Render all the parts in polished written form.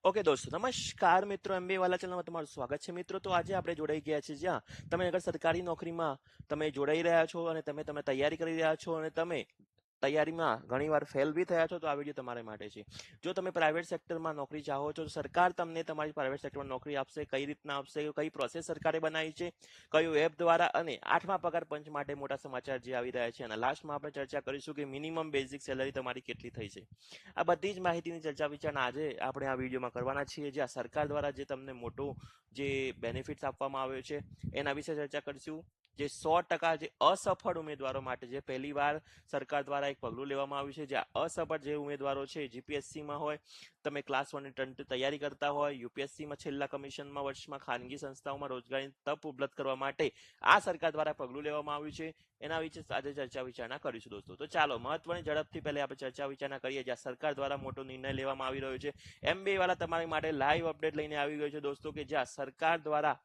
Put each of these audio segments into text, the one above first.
Okay દોસ્તો, નમસ્કાર મિત્રો. એમબી વાલા ચેનલમાં તમારું સ્વાગત છે મિત્રો. તો આજે આપણે જોડાઈ ગયા છીએ જ્યાં તમે અગર સરકારી નોકરીમાં તમે જોડાઈ રહ્યા છો અને તમે તૈયારી કરી રહ્યા છો અને તમે તૈયારીમાં ઘણીવાર ફેલ બી થયા છો, તો આ વિડીયો તમારા માટે છે. જો તમે પ્રાઇવેટ સેક્ટરમાં નોકરી ચાહો છો તો સરકાર તમને તમારી પ્રાઇવેટ સેક્ટરમાં નોકરી આપશે. કઈ રીતના આપશે, કઈ પ્રોસેસ સરકારે બનાવી છે, કયું એપ દ્વારા, અને 8મા પગાર પંચ માટે મોટા સમાચાર જે આવી રહ્યા છે, અને લાસ્ટમાં આપણે ચર્ચા કરીશું કે મિનિમમ બેઝિક સેલરી તમારી કેટલી થઈ છે. આ બધી જ માહિતીની ચર્ચા વિચારણા આજે આપણે આ વિડીયોમાં કરવાના છીએ, જ્યાં સરકાર દ્વારા જે તમને મોટું જે બેનિફિટ્સ આપવામાં આવ્યો છે એના વિશે ચર્ચા કરીશું. જે 100% જે અસફળ ઉમેદવારો માટે જે પહેલી વાર સરકાર દ્વારા એક પગલું લેવામાં આવ્યું છે, જ્યાં અસફળ જે ઉમેદવારો છે, જીપીએસસીમાં હોય, તમે ક્લાસ 1 ની તૈયારી કરતા હોય, યુપીએસસીમાં છેલ્લા કમિશનમાં વર્ષમાં ખાનગી સંસ્થાઓમાં રોજગારીની તક ઉપલબ્ધ કરવા માટે આ સરકાર દ્વારા પગલું લેવામાં આવ્યું છે. એના વિશે આજે ચર્ચા વિચારણા કરીશું દોસ્તો. તો ચાલો મહત્વની ઝડપથી પહેલા આપણે ચર્ચા વિચારણા કરીએ, જ્યાં સરકાર દ્વારા મોટો નિર્ણય લેવામાં આવી રહ્યો છે. એમબી વાળા તમારી માટે લાઈવ અપડેટ લઈને આવી ગયો છે દોસ્તો, કે જ્યાં સરકાર દ્વારા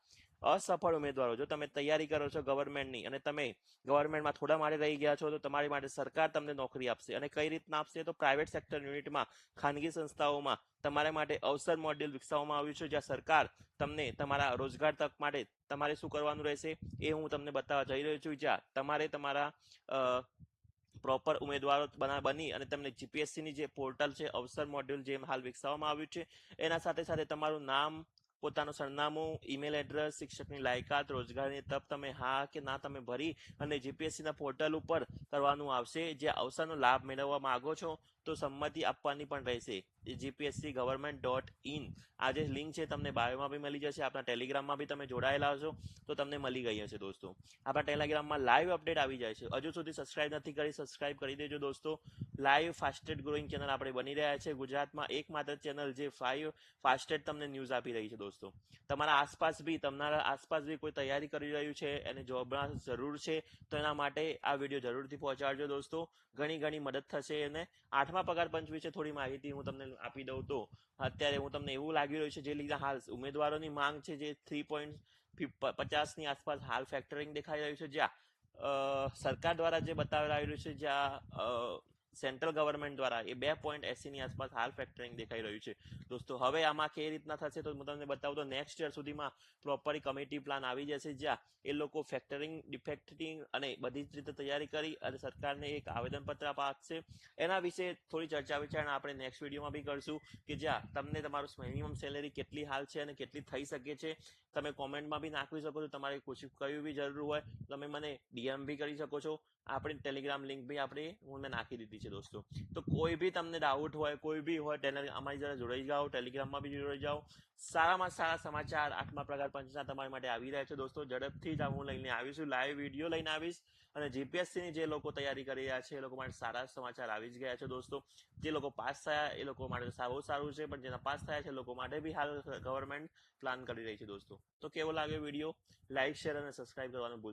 અસફળ ઉમેદવારો, જો તમે તૈયારી કરો છો ગવર્મેન્ટની અને તમે ગવર્મેન્ટમાં થોડા માટે રહી ગયા છો, તો તમારી માટે સરકાર તમને નોકરી આપશે. અને કઈ રીતના આપશે? તો પ્રાઇવેટ સેક્ટર યુનિટમાં, ખાનગી સંસ્થાઓમાં તમારા માટે અવસર મોડ્યુલ વિકસાવવામાં આવ્યું છે, જ્યાં સરકાર તમને તમારા રોજગાર તક માટે તમારે શું કરવાનું રહેશે એ હું તમને બતાવવા જઈ રહ્યો છું. જ્યાં તમારે તમારા પ્રોપર ઉમેદવારો બની અને તમને જીપીએસસીની જે પોર્ટલ છે, અવસર મોડ્યુલ જે હાલ વિકસાવવામાં આવ્યું છે, એના સાથે સાથે તમારું નામ, પોતાનું સરનામું, ઈમેલ એડ્રેસ, શિક્ષકની લાયકાત, રોજગારની તક તમે હા કે ના તમે ભરી અને જીપીએસસીના પોર્ટલ ઉપર કરવાનું આવશે. જે અવસરનો લાભ મેળવવા માંગો છો તો સંમતિ આપવાની પણ રહેશે. જીપીએસસી ગવર્મેન્ટ.in આ જે લિંક છે તમને બાયોમાં બી મળી જશે. આપણા ટેલિગ્રામમાં બી તમે જોડાયેલા હશો તો તમને મળી ગઈ હશે દોસ્તો. આપણા ટેલિગ્રામમાં લાઈવ અપડેટ આવી જાય છે. હજુ સુધી સબસ્ક્રાઇબ નથી કરી, સબસ્ક્રાઇબ કરી દેજો દોસ્તો. લાઈવ ફાસ્ટેસ્ટ ગ્રોઈંગ ચેનલ આપણે બની રહ્યા છે. ગુજરાતમાં એકમાત્ર ચેનલ જે ફાસ્ટેસ્ટ તમને ન્યૂઝ આપી રહી છે દોસ્તો. તમારા આસપાસ બી કોઈ તૈયારી કરી રહ્યું છે અને જોબના જરૂર છે, તો એના માટે આ વિડીયો જરૂરથી પહોંચાડજો દોસ્તો. ઘણી મદદ થશે. અને 8મા પગાર પંચ વિશે થોડી માહિતી હું તમને આપી દઉં તો અત્યારે હું તમને એવું લાગી રહ્યું છે, જે લીધે હાલ ઉમેદવારોની માંગ છે જે 3.50 ની આસપાસ હાલ ફેક્ટરિંગ દેખાઈ રહ્યું છે, જ્યાં સરકાર દ્વારા જે બતાવી રહ્યું છે, જ્યાં સેન્ટ્રલ ગવર્મેન્ટ દ્વારા એ 2.80 ની આસપાસ હાલ ફેક્ટરિંગ દેખાઈ રહ્યું છે દોસ્તો. હવે આમાં કઈ રીતના થશે તો હું તમને બતાવું તો નેક્સ્ટ યર સુધીમાં પ્રોપર કમિટી પ્લાન આવી જશે, જ્યાં એ લોકો ફેક્ટરિંગ, ડિફેક્ટિંગ અને બધી જ રીતે તૈયારી કરી અને સરકારને એક આવેદનપત્ર આપશે. એના વિશે થોડી ચર્ચા વિચારણા આપણે નેક્સ્ટ વિડીયોમાં બી કરશું, કે જ્યાં તમને તમારું મિનિમમ સેલેરી કેટલી હાલ છે અને કેટલી થઈ શકે છે તમે કોમેન્ટમાં બી નાખી શકો છો. તમારે કયું બી જરૂર હોય તમે મને ડીએમ બી કરી શકો છો. આપણી ટેલિગ્રામ લિંક બી મેં નાખી દીધી છે દોસ્તો. તો કોઈ બી તમને ડાઉટ હોય, કોઈ બી હોય, અમારી જરા જોડાઈ જાઓ, ટેલિગ્રામમાં બી જોડાઈ જાઓ. સારામાં સારા સમાચાર 8મા પગાર પંચના તમારી માટે આવી રહ્યા છે દોસ્તો. ઝડપથી જ હું લઈને આવીશું, લાઈવ વિડીયો લઈને આવીશ. અને જીપીએસસીની જે લોકો તૈયારી કરી રહ્યા છે એ લોકો માટે સારા સમાચાર આવી જ ગયા છે દોસ્તો. જે લોકો પાસ થયા એ લોકો માટે બહુ સારું છે, પણ જેના પાસ થયા છે એ લોકો માટે બી હાલ ગવર્મેન્ટ પ્લાન કરી રહી છે દોસ્તો. તો કેવો લાગે વિડીયો? લાઈક, શેર અને સબસ્ક્રાઇબ કરવાનું ભૂલશો